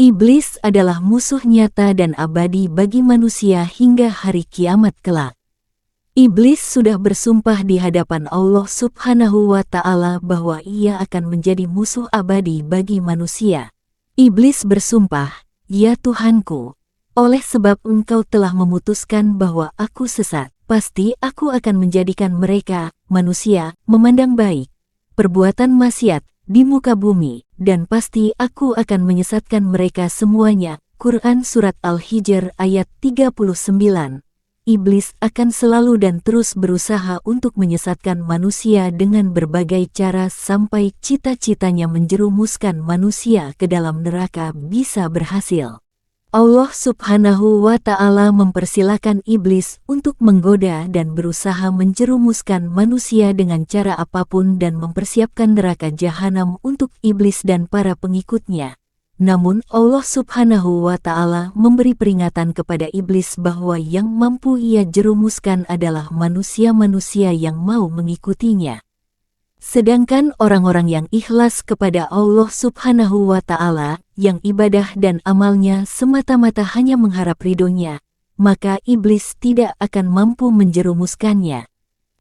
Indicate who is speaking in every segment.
Speaker 1: Iblis adalah musuh nyata dan abadi bagi manusia hingga hari kiamat kelak. Iblis sudah bersumpah di hadapan Allah Subhanahu wa Ta'ala bahwa ia akan menjadi musuh abadi bagi manusia. Iblis bersumpah, "Ya Tuhanku, oleh sebab Engkau telah memutuskan bahwa aku sesat, pasti aku akan menjadikan mereka, manusia, memandang baik perbuatan maksiat di muka bumi, dan pasti aku akan menyesatkan mereka semuanya." Quran Surat Al-Hijr ayat 39. Iblis akan selalu dan terus berusaha untuk menyesatkan manusia dengan berbagai cara sampai cita-citanya menjerumuskan manusia ke dalam neraka bisa berhasil. Allah Subhanahu wa Ta'ala mempersilakan iblis untuk menggoda dan berusaha menjerumuskan manusia dengan cara apapun dan mempersiapkan neraka jahanam untuk iblis dan para pengikutnya. Namun Allah Subhanahu wa Ta'ala memberi peringatan kepada iblis bahwa yang mampu ia jerumuskan adalah manusia-manusia yang mau mengikutinya. Sedangkan orang-orang yang ikhlas kepada Allah Subhanahu wa Ta'ala, yang ibadah dan amalnya semata-mata hanya mengharap ridhonya, maka iblis tidak akan mampu menjerumuskannya.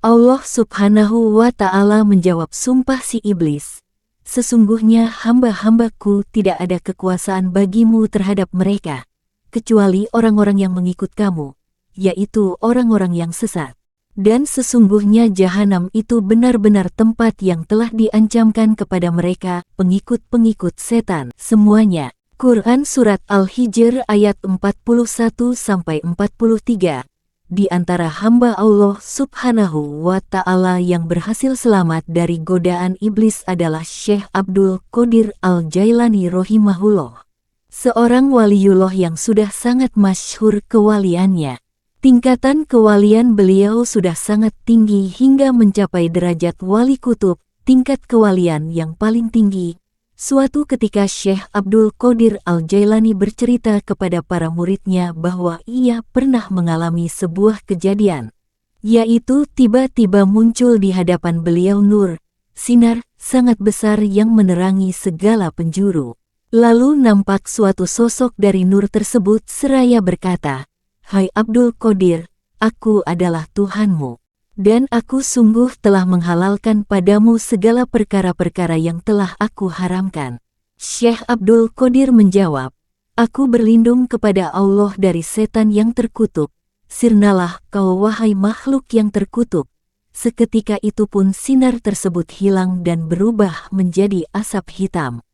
Speaker 1: Allah Subhanahu wa Ta'ala menjawab sumpah si iblis, "Sesungguhnya hamba-hambaku tidak ada kekuasaan bagimu terhadap mereka, kecuali orang-orang yang mengikut kamu, yaitu orang-orang yang sesat. Dan sesungguhnya jahanam itu benar-benar tempat yang telah diancamkan kepada mereka, pengikut-pengikut setan semuanya." Quran Surat Al-Hijr ayat 41-43. Di antara hamba Allah Subhanahu wa Ta'ala yang berhasil selamat dari godaan iblis adalah Syekh Abdul Qadir Al-Jailani rahimahullah, seorang waliullah yang sudah sangat masyhur kewaliannya. Tingkatan kewalian beliau sudah sangat tinggi hingga mencapai derajat wali kutub, tingkat kewalian yang paling tinggi. Suatu ketika Syekh Abdul Qadir Al-Jailani bercerita kepada para muridnya bahwa ia pernah mengalami sebuah kejadian, yaitu tiba-tiba muncul di hadapan beliau nur, sinar sangat besar yang menerangi segala penjuru. Lalu nampak suatu sosok dari nur tersebut seraya berkata, "Hai Abdul Qadir, aku adalah Tuhanmu. Dan aku sungguh telah menghalalkan padamu segala perkara-perkara yang telah aku haramkan." Syekh Abdul Qadir menjawab, "Aku berlindung kepada Allah dari setan yang terkutuk. Sirnalah kau wahai makhluk yang terkutuk." Seketika itu pun sinar tersebut hilang dan berubah menjadi asap hitam.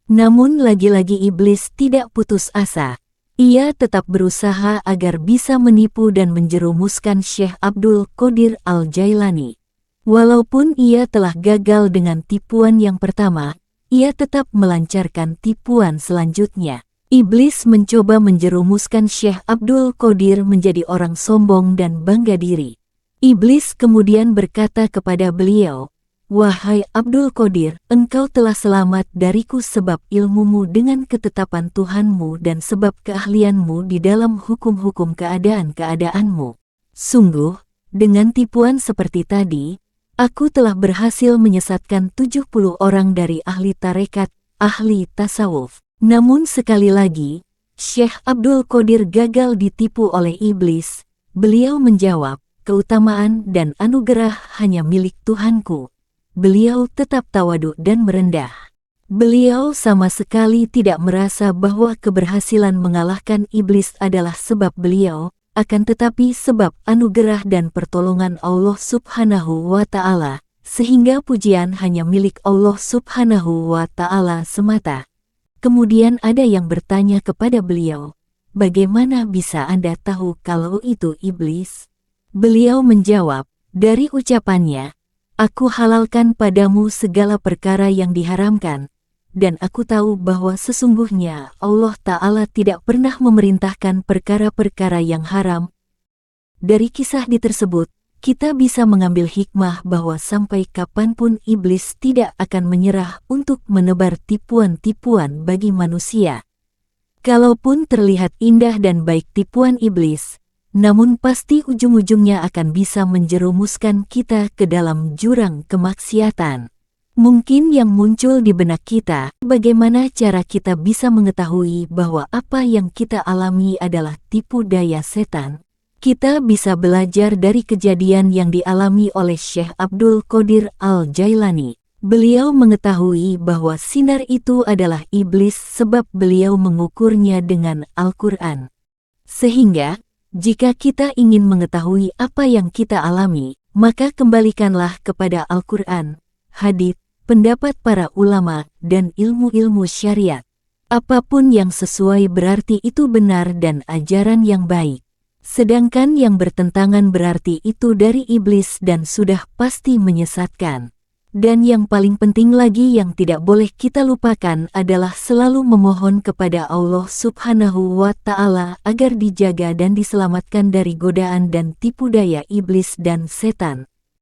Speaker 1: Namun lagi-lagi iblis tidak putus asa. Ia tetap berusaha agar bisa menipu dan menjerumuskan Syekh Abdul Qadir Al-Jailani. Walaupun ia telah gagal dengan tipuan yang pertama, ia tetap melancarkan tipuan selanjutnya. Iblis mencoba menjerumuskan Syekh Abdul Qadir menjadi orang sombong dan bangga diri. Iblis kemudian berkata kepada beliau, "Wahai Abdul Qadir, engkau telah selamat dariku sebab ilmumu dengan ketetapan Tuhanmu dan sebab keahlianmu di dalam hukum-hukum keadaan-keadaanmu. Sungguh, dengan tipuan seperti tadi, aku telah berhasil menyesatkan 70 orang dari ahli tarekat, ahli tasawuf." Namun sekali lagi, Syekh Abdul Qadir gagal ditipu oleh iblis. Beliau menjawab, "Keutamaan dan anugerah hanya milik Tuhanku." Beliau tetap tawadhu dan merendah. Beliau sama sekali tidak merasa bahwa keberhasilan mengalahkan iblis adalah sebab beliau, akan tetapi sebab anugerah dan pertolongan Allah Subhanahu wa Ta'ala, sehingga pujian hanya milik Allah Subhanahu wa Ta'ala semata. Kemudian ada yang bertanya kepada beliau, "Bagaimana bisa Anda tahu kalau itu iblis?" Beliau menjawab, "Dari ucapannya, aku halalkan padamu segala perkara yang diharamkan, dan aku tahu bahwa sesungguhnya Allah Ta'ala tidak pernah memerintahkan perkara-perkara yang haram." Dari kisah tersebut, kita bisa mengambil hikmah bahwa sampai kapanpun iblis tidak akan menyerah untuk menebar tipuan-tipuan bagi manusia. Kalaupun terlihat indah dan baik tipuan iblis, namun pasti ujung-ujungnya akan bisa menjerumuskan kita ke dalam jurang kemaksiatan. Mungkin yang muncul di benak kita, bagaimana cara kita bisa mengetahui bahwa apa yang kita alami adalah tipu daya setan? Kita bisa belajar dari kejadian yang dialami oleh Syekh Abdul Qadir Al-Jailani. Beliau mengetahui bahwa sinar itu adalah iblis sebab beliau mengukurnya dengan Al-Quran. Sehingga, jika kita ingin mengetahui apa yang kita alami, maka kembalikanlah kepada Al-Quran, hadits, pendapat para ulama, dan ilmu-ilmu syariat. Apapun yang sesuai berarti itu benar dan ajaran yang baik. Sedangkan yang bertentangan berarti itu dari iblis dan sudah pasti menyesatkan. Dan yang paling penting lagi yang tidak boleh kita lupakan adalah selalu memohon kepada Allah Subhanahu wa Ta'ala agar dijaga dan diselamatkan dari godaan dan tipu daya iblis dan setan.